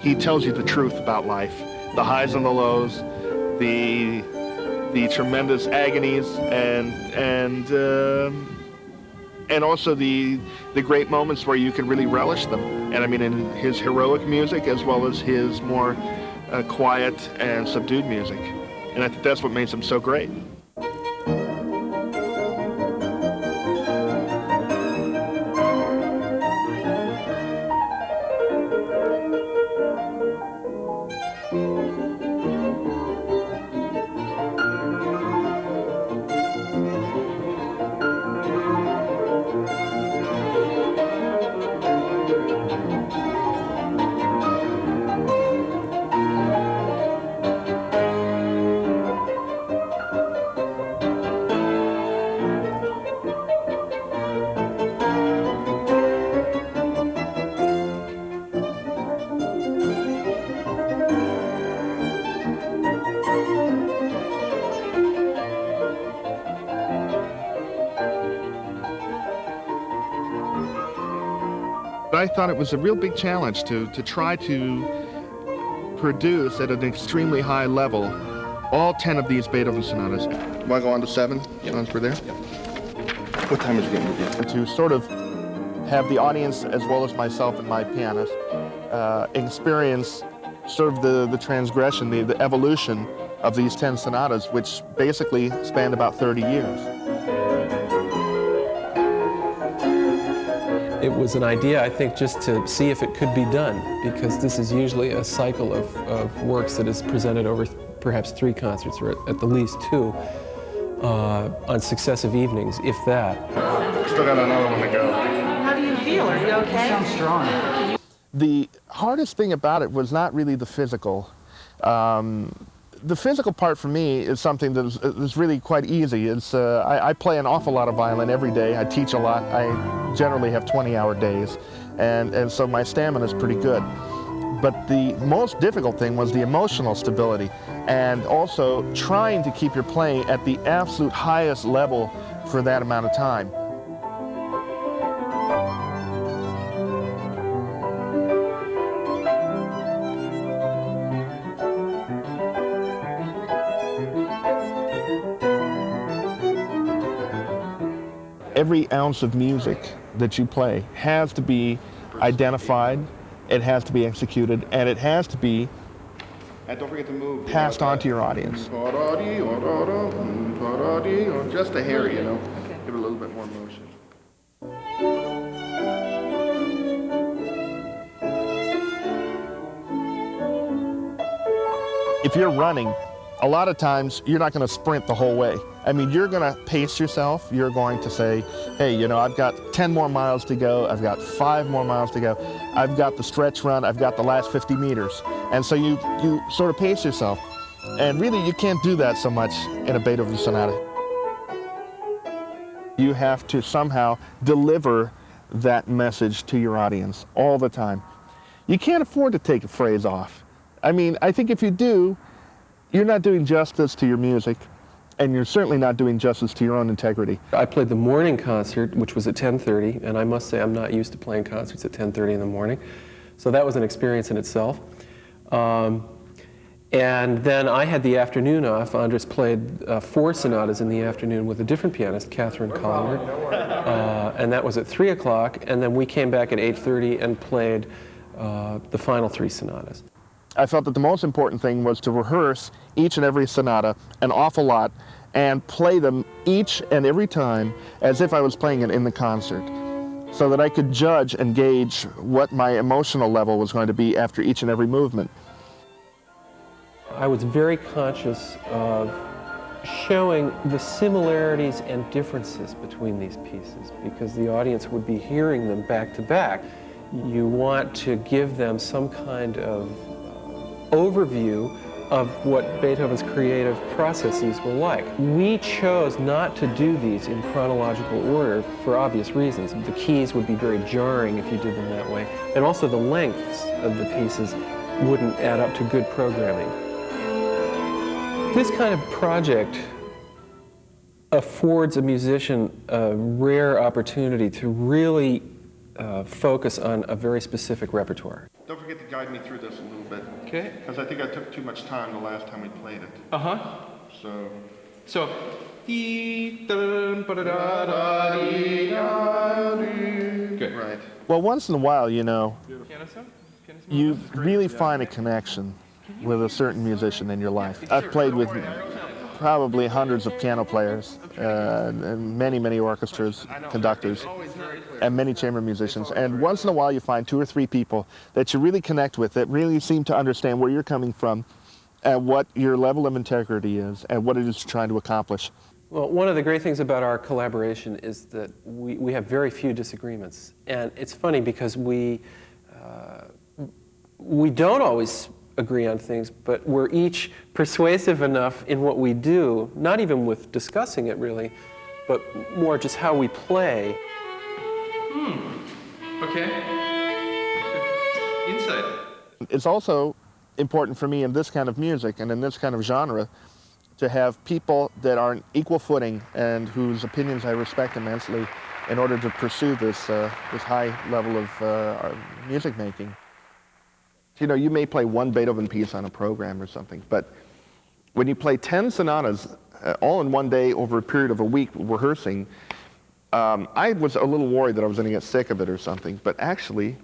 he tells you the truth about life, the highs and the lows, the tremendous agonies, and also the great moments where you can really relish them. And I mean, in his heroic music as well as his more quiet and subdued music. And I think that's what makes him so great. I thought it was a real big challenge to try to produce at an extremely high level all 10 of these Beethoven sonatas. Want to go on to 7? Yep. Once we're there? Yep. What time is it getting to be? To sort of have the audience, as well as myself and my pianist, experience sort of the transgression, the evolution of these 10 sonatas, which basically spanned about 30 years. It was an idea, I think, just to see if it could be done, because this is usually a cycle of works that is presented over perhaps 3 concerts, or at the least 2, on successive evenings, if that. Still got another one to go. How do you feel? Are you okay? You sound strong. The hardest thing about it was not really the physical. The physical part for me is something that is really quite easy. It's, I play an awful lot of violin every day. I teach a lot. I generally have 20-hour days, and so my stamina is pretty good. But the most difficult thing was the emotional stability, and also trying to keep your playing at the absolute highest level for that amount of time. Every ounce of music that you play has to be identified, it has to be executed, and it has to be And don't forget to move. passed on to your audience. Just a hair, you know. Okay. Give it a little bit more motion. If you're running, a lot of times you're not going to sprint the whole way. I mean, you're going to pace yourself. You're going to say, hey, you know, I've got 10 more miles to go. I've got 5 more miles to go. I've got the stretch run. I've got the last 50 meters. And so you sort of pace yourself. And really, you can't do that so much in a Beethoven sonata. You have to somehow deliver that message to your audience all the time. You can't afford to take a phrase off. I mean, I think if you do, you're not doing justice to your music, and you're certainly not doing justice to your own integrity. I played the morning concert, which was at 10:30, and I must say I'm not used to playing concerts at 10:30 in the morning, so that was an experience in itself. And then I had the afternoon off. Andres played 4 sonatas in the afternoon with a different pianist, Katherine, Collier, and that was at 3 o'clock, and then we came back at 8:30 and played the final 3 sonatas. I felt that the most important thing was to rehearse each and every sonata an awful lot and play them each and every time as if I was playing it in the concert, so that I could judge and gauge what my emotional level was going to be after each and every movement. I was very conscious of showing the similarities and differences between these pieces, because the audience would be hearing them back to back. You want to give them some kind of overview of what Beethoven's creative processes were like. We chose not to do these in chronological order for obvious reasons. The keys would be very jarring if you did them that way, and also the lengths of the pieces wouldn't add up to good programming. This kind of project affords a musician a rare opportunity to really focus on a very specific repertoire. don't forget to guide me through this a little bit. Okay. Because I think I took too much time the last time we played it. Uh-huh. So. So, good. Right. Well, once in a while, you know, Piano solo? you really find a connection with a certain musician in your life. I've played with probably hundreds of piano players, and many orchestras, conductors, and many chamber musicians. And once in a while you find 2 or 3 people that you really connect with, that really seem to understand where you're coming from, and what your level of integrity is, and what it is you're trying to accomplish. Well, one of the great things about our collaboration is that we have very few disagreements. And it's funny because we don't always agree on things, but we're each persuasive enough in what we do, not even with discussing it really, but more just how we play. Okay. Insight. It's also important for me in this kind of music and in this kind of genre to have people that are on equal footing and whose opinions I respect immensely in order to pursue this high level of music making. You know, you may play one Beethoven piece on a program or something, but when you play 10 sonatas all in one day over a period of a week rehearsing, I was a little worried that I was going to get sick of it or something, but actually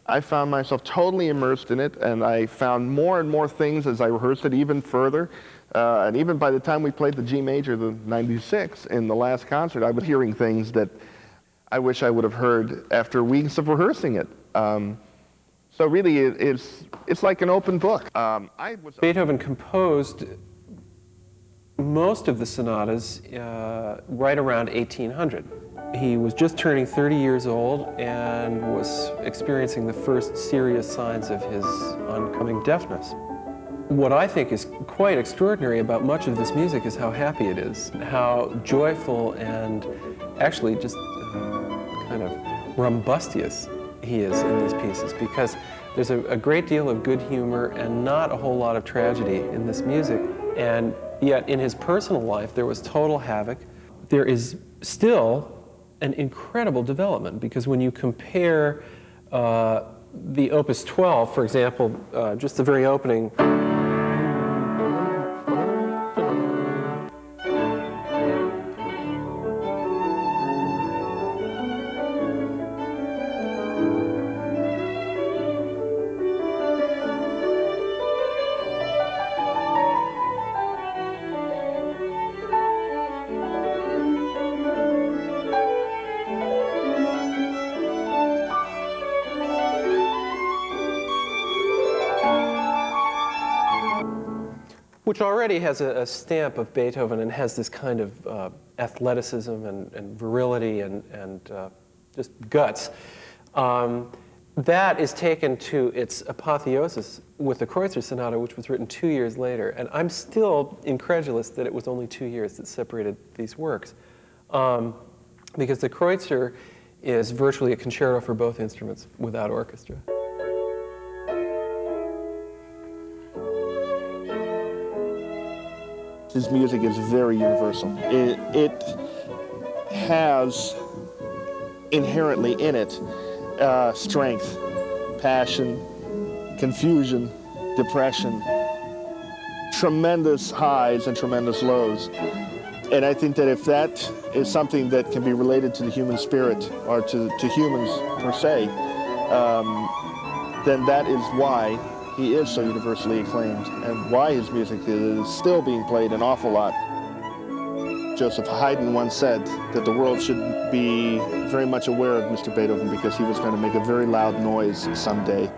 I found myself totally immersed in it, and I found more and more things as I rehearsed it even further. And even by the time we played the G major, the 96, in the last concert, I was hearing things that I wish I would have heard after weeks of rehearsing it. So really, it's like an open book. Beethoven composed most of the sonatas right around 1800. He was just turning 30 years old and was experiencing the first serious signs of his oncoming deafness. What I think is quite extraordinary about much of this music is how happy it is, how joyful and actually just kind of rumbustious he is in these pieces, because there's a great deal of good humor and not a whole lot of tragedy in this music. And yet in his personal life there was total havoc. There is still an incredible development, because when you compare the Opus 12, for example, just the very opening, which already has a stamp of Beethoven and has this kind of athleticism and virility and just guts. That is taken to its apotheosis with the Kreutzer Sonata, which was written 2 years later. And I'm still incredulous that it was only 2 years that separated these works. Because the Kreutzer is virtually a concerto for both instruments without orchestra. His music is very universal. It has inherently in it strength, passion, confusion, depression, tremendous highs and tremendous lows. And I think that if that is something that can be related to the human spirit or to humans per se, then that is why he is so universally acclaimed and why his music is still being played an awful lot. Joseph Haydn once said that the world should be very much aware of Mr. Beethoven because he was going to make a very loud noise someday.